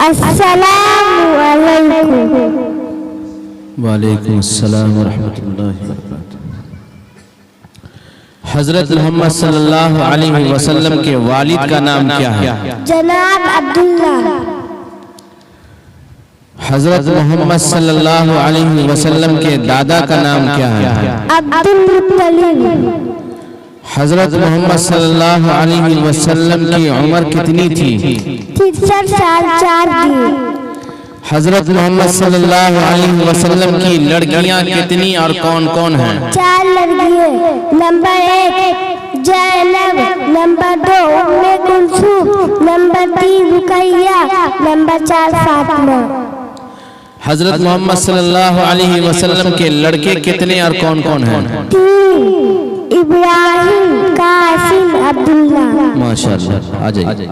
अस्सलामु अलैकुम। वालेकुम अस्सलाम व रहमतुल्लाहि व बरकातुहू। हजरत मोहम्मद सल्लल्लाहु अलैहि वसल्लम के वालिद का नाम क्या है? जनाब अब्दुल्ला। हजरत मोहम्मद सल्लल्लाहु अलैहि वसल्लम के दादा का नाम क्या है? अब्दुल मुत्तलिब। हजरत मोहम्मद सल्लल्लाहु अलैहि वसल्लम की उम्र कितनी थी? 63 साल 4 दिन। हजरत मोहम्मद सल्लल्लाहु अलैहि वसल्लम की लड़कियां कितनी और कौन कौन हैं? 4 लड़कियां। नंबर 1 ज़ैनब, नंबर 2 उम्मे कुलसूम, नंबर 3 रुकैया, नंबर 4 फातिमा। हजरत मोहम्मद सल्लल्लाहु अलैहि वसल्लम के लड़के कितने और कौन कौन हैं? 3 इब्राहिम, कासिम, अब्दुल्ला। माशाअल्लाह। आ जाइए।